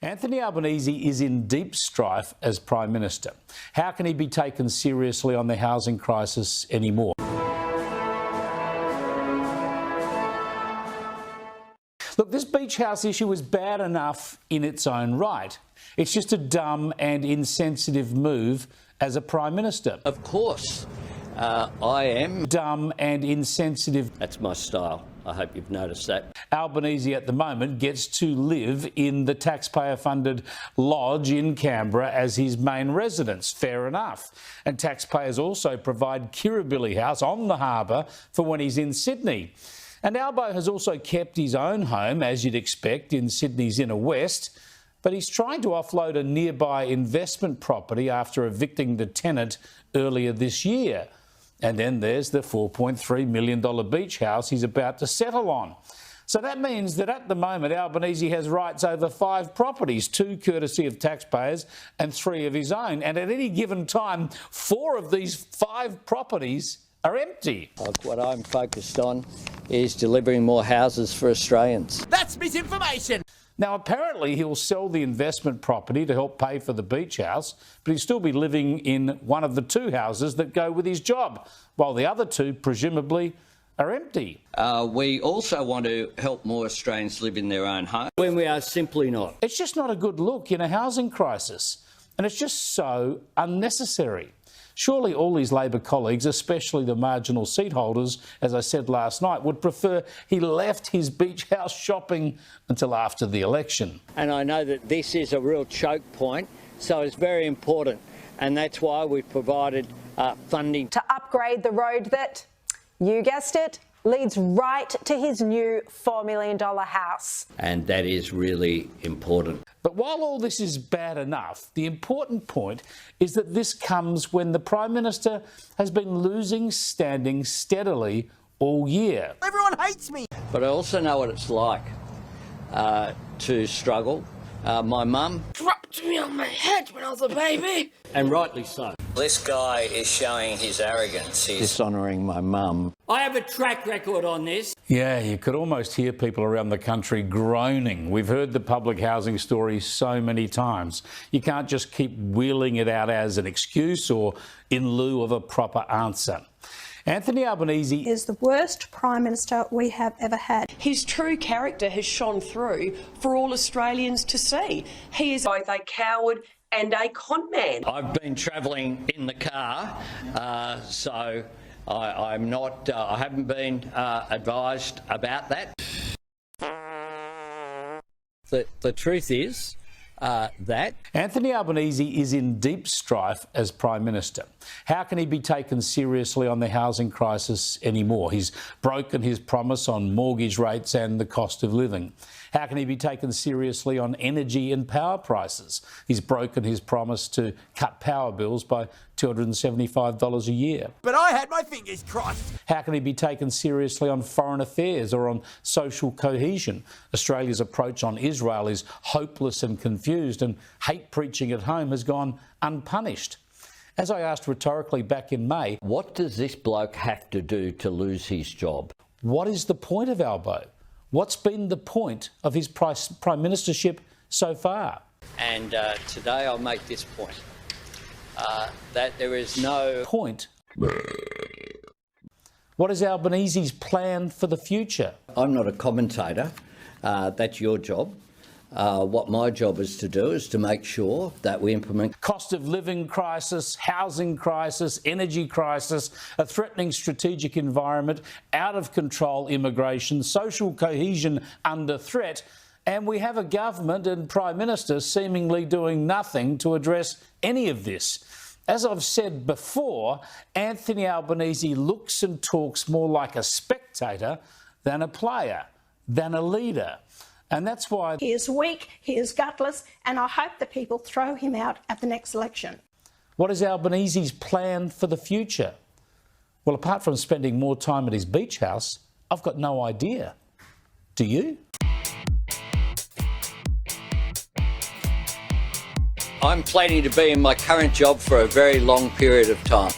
Anthony Albanese is in deep strife as Prime Minister. How can he be taken seriously on the housing crisis anymore? Look, this beach house issue is bad enough in its own right. It's just a dumb and insensitive move as a Prime Minister. Of course, I am. Dumb and insensitive. That's my style. I hope you've noticed that. Albanese at the moment gets to live in the taxpayer-funded lodge in Canberra as his main residence. Fair enough. And taxpayers also provide Kirribilli House on the harbour for when he's in Sydney. And Albo has also kept his own home, as you'd expect, in Sydney's inner west. But he's trying to offload a nearby investment property after evicting the tenant earlier this year. And then there's the $4.3 million beach house he's about to settle on. So that means that at the moment Albanese has rights over 5 properties, 2 courtesy of taxpayers and 3 of his own. And at any given time, 4 of these 5 properties are empty. What I'm focused on is delivering more houses for Australians. That's misinformation. Now, apparently he'll sell the investment property to help pay for the beach house, but he'll still be living in one of the 2 houses that go with his job, while the other 2, presumably, are empty. We also want to help more Australians live in their own home when we are simply not. It's just not a good look in a housing crisis, and it's just so unnecessary. Surely all his Labor colleagues, especially the marginal seat holders, as I said last night, would prefer he left his beach house shopping until after the election. And I know that this is a real choke point, so it's very important, and that's why we've provided funding to upgrade the road that, you guessed it, leads right to his new $4 million house. And that is really important. But while all this is bad enough, the important point is that this comes when the Prime Minister has been losing standing steadily all year. Everyone hates me. But I also know what it's like to struggle. My mum dropped me on my head when I was a baby. And rightly so. This guy is showing his arrogance. He's Dishonouring my mum. I have a track record on this. Yeah, you could almost hear people around the country groaning. We've heard the public housing story so many times. You can't just keep wheeling it out as an excuse or in lieu of a proper answer. Anthony Albanese is the worst Prime Minister we have ever had. His true character has shone through for all Australians to see. He is both a coward and a con man. I've been travelling in the car, so I'm not. I haven't been advised about that. The truth is that Anthony Albanese is in deep strife as Prime Minister. How can he be taken seriously on the housing crisis anymore? He's broken his promise on mortgage rates and the cost of living. How can he be taken seriously on energy and power prices? He's broken his promise to cut power bills by $275 a year. But I had my fingers crossed. How can he be taken seriously on foreign affairs or on social cohesion? Australia's approach on Israel is hopeless and confused, and hate preaching at home has gone unpunished. As I asked rhetorically back in May, what does this bloke have to do to lose his job? What is the point of Albo? What's been the point of his prime ministership so far? And today I'll make this point, that there is no point. What is Albanese's plan for the future? I'm not a commentator. That's your job. What my job is to do is to make sure that we implement cost of living crisis, housing crisis, energy crisis, a threatening strategic environment, out of control immigration, social cohesion under threat, and we have a government and Prime Minister seemingly doing nothing to address any of this. As I've said before, Anthony Albanese looks and talks more like a spectator than a player, than a leader. And that's why He is weak, he is gutless, and I hope the people throw him out at the next election. What is Albanese's plan for the future? Well, apart from spending more time at his beach house, I've got no idea. Do you? I'm planning to be in my current job for a very long period of time.